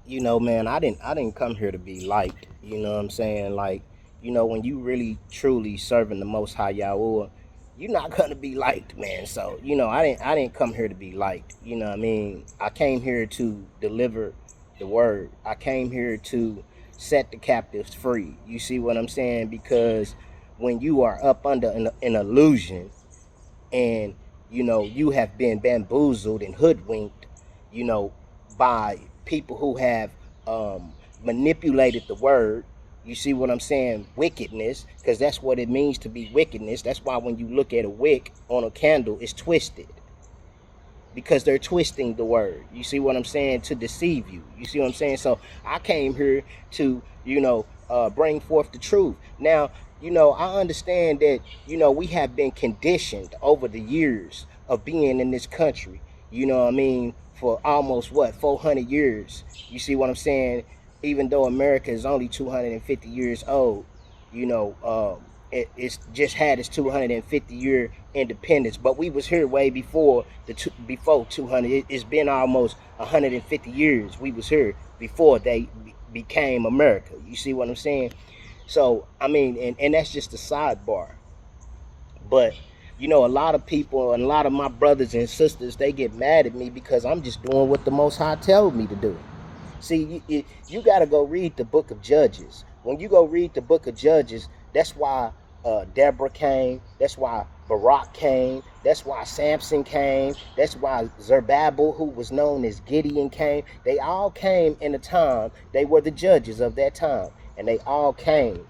Man, I didn't come here to be liked. You know what I'm saying? Like, when you really truly serving the Most High Yahweh, you're not gonna be liked, man. So, I didn't come here to be liked. You know what I mean? I came here to deliver the word. I came here to set the captives free. You see what I'm saying? Because when you are up under an illusion, and you have been bamboozled and hoodwinked, you know by people who have manipulated the word. You see what I'm saying? Wickedness, because that's what it means to be wickedness. That's why when you look at a wick on a candle, it's twisted, because they're twisting the word. You see what I'm saying? To deceive you. You see what I'm saying? So I came here to, bring forth the truth. Now, I understand that, we have been conditioned over the years of being in this country, what I mean, for almost what, 400 years. You see what I'm saying? Even though America is only 250 years old, you know, it's just had its 250-year independence, but we was here way before before 200. It's been almost 150 years we was here before they became America. You see what I'm saying? So I mean, and that's just a sidebar. But a lot of people and a lot of my brothers and sisters, they get mad at me because I'm just doing what the Most High tells me to do. See, you got to go read the book of Judges. When you go read the book of Judges, that's why Deborah came. That's why Barak came. That's why Samson came. That's why Zerubbabel, who was known as Gideon, came. They all came in a time. They were the judges of that time. And they all came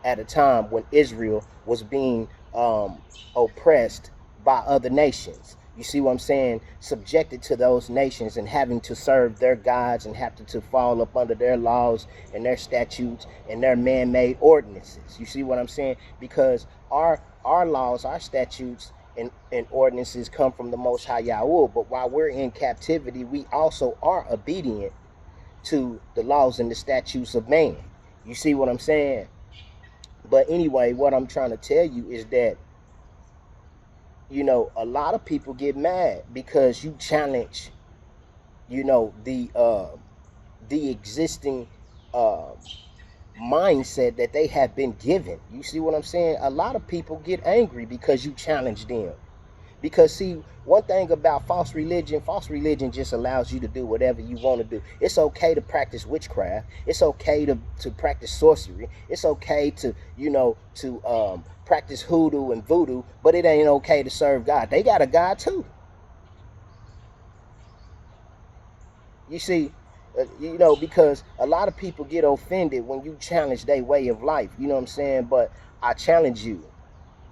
at a time when Israel was being oppressed by other nations. You see what I'm saying? Subjected to those nations and having to serve their gods and having to fall up under their laws and their statutes and their man-made ordinances. You see what I'm saying? Because our laws, our statutes, and ordinances come from the Most High Yahweh. But while we're in captivity, we also are obedient to the laws and the statutes of man. You see what I'm saying? But anyway, what I'm trying to tell you is that, a lot of people get mad because you challenge, the existing uh, mindset that they have been given. You see what I'm saying? A lot of people get angry because you challenge them. Because see, one thing about false religion just allows you to do whatever you want to do. It's okay to practice witchcraft. It's okay to practice sorcery. It's okay to, practice hoodoo and voodoo, but it ain't okay to serve God. They got a God too. You see, because a lot of people get offended when you challenge their way of life. You know what I'm saying? But I challenge you.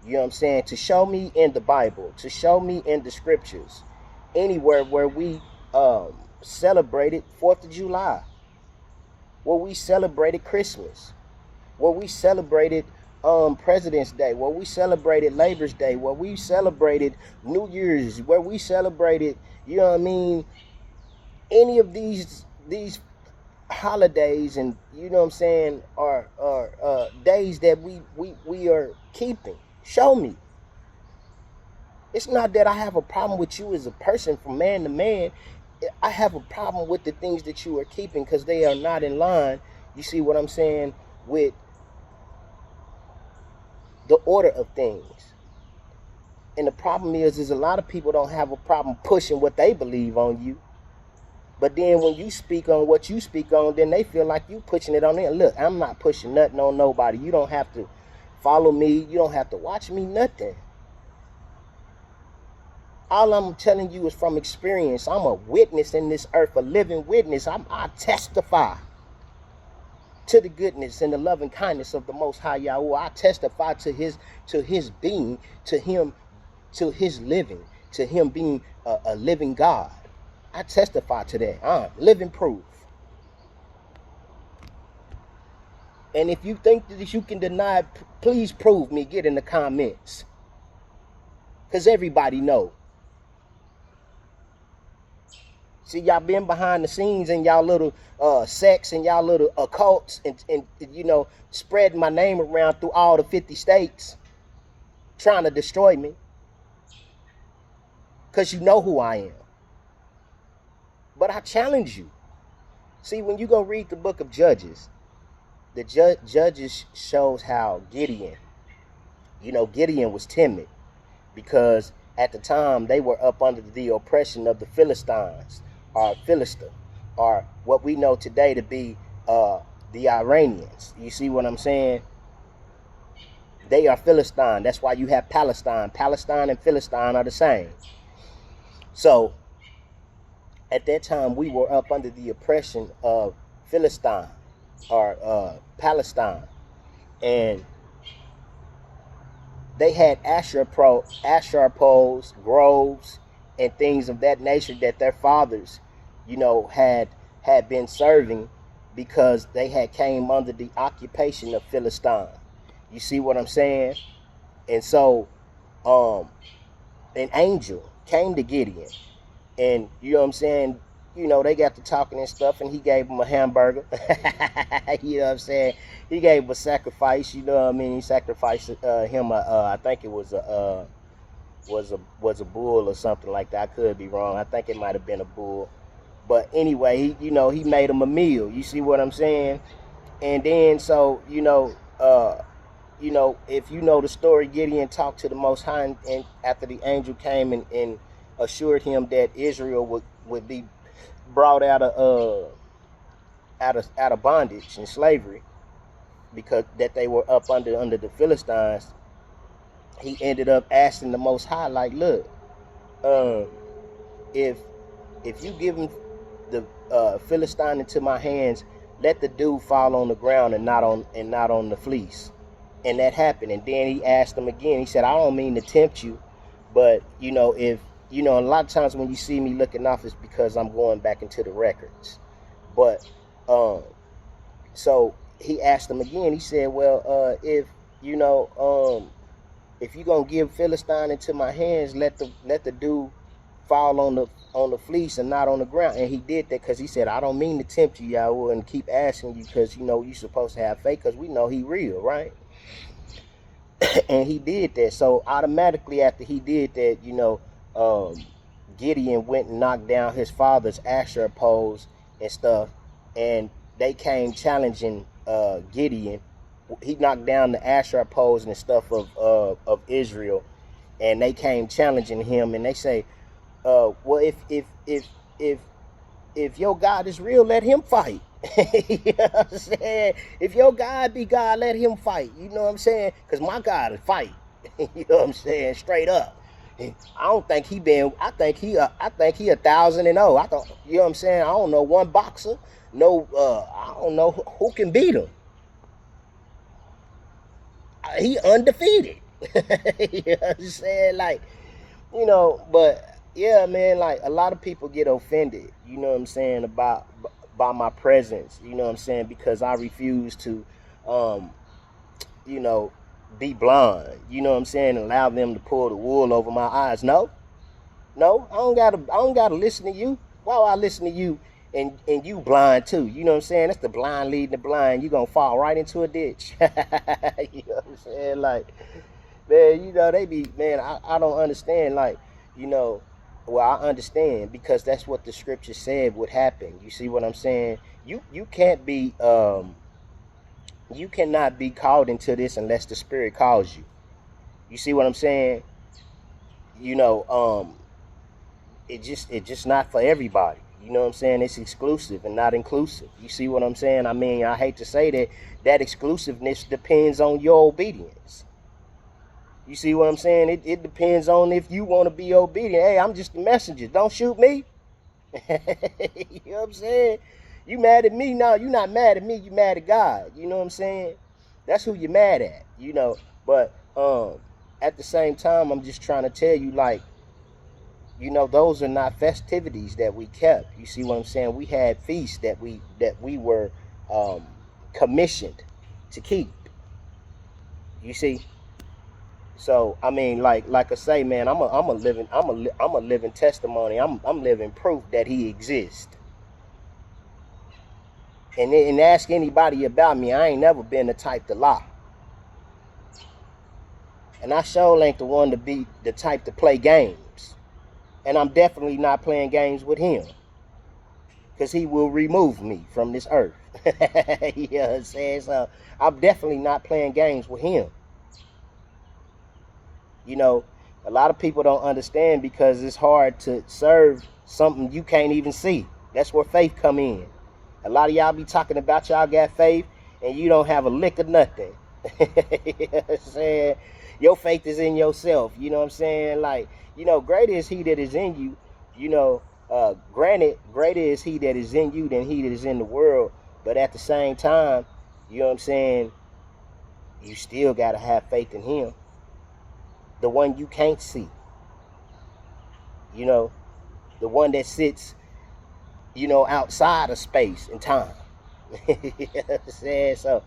You know what I'm saying? To show me in the Bible, to show me in the scriptures, anywhere where we celebrated 4th of July, where we celebrated Christmas, where we celebrated President's Day, where we celebrated Labor's Day, where we celebrated New Year's, where we celebrated, any of these holidays, and are days that we are keeping. Show me. It's not that I have a problem with you as a person from man to man. I have a problem with the things that you are keeping because they are not in line, you see what I'm saying, with the order of things. And the problem is a lot of people don't have a problem pushing what they believe on you. But then when you speak on what you speak on, then they feel like you pushing it on them. Look, I'm not pushing nothing on nobody. You don't have to follow me. You don't have to watch me, nothing. All I'm telling you is from experience. I'm a witness in this earth, a living witness. I testify to the goodness and the loving kindness of the Most High Yahweh. I testify to his being, to him, to his living, to him being a living God. I testify to that. I'm living proof. And if you think that you can deny it, please prove me. Get in the comments. Because everybody know. See, y'all been behind the scenes in y'all little sects and y'all little occults and spreading my name around through all the 50 states, trying to destroy me. Because you know who I am. But I challenge you. See, when you go read the book of Judges, the Judges shows how Gideon, Gideon was timid because at the time they were up under the oppression of the Philistines, or Philistia, or what we know today to be the Iranians. You see what I'm saying? They are Philistine. That's why you have Palestine. Palestine and Philistine are the same. So at that time, we were up under the oppression of Philistine, or Palestine, and they had Asher poles, groves, and things of that nature that their fathers, had been serving because they had came under the occupation of Philistine. You see what I'm saying? And so, an angel came to Gideon, and you know what I'm saying. They got to talking and stuff, and he gave him a hamburger. You know what I'm saying? He gave him a sacrifice. You know what I mean? He sacrificed him. I think it was a bull or something like that. I could be wrong. I think it might have been a bull. But anyway, he made him a meal. You see what I'm saying? And then so if you know the story, Gideon talked to the Most High, and after the angel came and assured him that Israel would be brought out of bondage and slavery, because that they were up under the Philistines, he ended up asking the Most High, like, look, if you give him the Philistine into my hands, let the dew fall on the ground and not on the fleece. And that happened. And then he asked him again. He said, I don't mean to tempt you, but if a lot of times when you see me looking off, it's because I'm going back into the records. But so he asked him again. He said, well, if you're gonna give Philistine into my hands, let the dew fall on the fleece and not on the ground. And he did that because he said, I don't mean to tempt you, Yahweh, and keep asking you because you're supposed to have faith, because we know he real, right? And he did that. So automatically after he did that, Gideon went and knocked down his father's Asher poles and stuff, and they came challenging Gideon. He knocked down the Asher poles and stuff of Israel, and they came challenging him, and they say, well, if your God is real, let him fight. You know what I'm saying? If your God be God, let him fight. You know what I'm saying? Because my God will fight. You know what I'm saying? Straight up. I don't think he been. I think he 1,000-0. I don't. You know what I'm saying? I don't know one boxer. No. I don't know who can beat him. He undefeated. You know what I'm saying? Like, but yeah, man. Like, a lot of people get offended. You know what I'm saying, about my presence, you know what I'm saying, because I refuse to be blind, you know what I'm saying, and allow them to pull the wool over my eyes. No, I don't gotta listen to you. Why would I listen to you and you blind too? You know what I'm saying? That's the blind leading the blind. You gonna fall right into a ditch. You know what I'm saying? Like, man, they be, man, I don't understand, like, well, I understand, because that's what the scripture said would happen. You see what I'm saying? You can't be you cannot be called into this unless the Spirit calls you. You see what I'm saying? It just not for everybody. You know what I'm saying? It's exclusive and not inclusive. You see what I'm saying? I mean, I hate to say that exclusiveness depends on your obedience. You see what I'm saying? It depends on if you want to be obedient. Hey, I'm just a messenger. Don't shoot me. You know what I'm saying? You mad at me? No, you're not mad at me. You mad at God. You know what I'm saying? That's who you're mad at. But at the same time, I'm just trying to tell you, like, those are not festivities that we kept. You see what I'm saying? We had feasts that we were commissioned to keep. You see? So I mean, like I say, man, I'm a living testimony. I'm living proof that he exists. And ask anybody about me, I ain't never been the type to lie. And I sure ain't the one to be the type to play games. And I'm definitely not playing games with him. because he will remove me from this earth. You know what I'm saying? So I'm definitely not playing games with him. You know, a lot of people don't understand because it's hard to serve something you can't even see. That's where faith come in. A lot of y'all be talking about y'all got faith and you don't have a lick of nothing. You know what I'm saying? Your faith is in yourself. You know what I'm saying? Like, greater is he that is in you. Granted, greater is he that is in you than he that is in the world. But at the same time, you know what I'm saying? You still got to have faith in him. The one you can't see. The one that sits, outside of space and time. You know what I'm saying? So,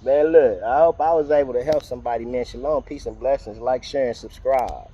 man, look, I hope I was able to help somebody, man. Shalom, peace, and blessings. Like, share, and subscribe.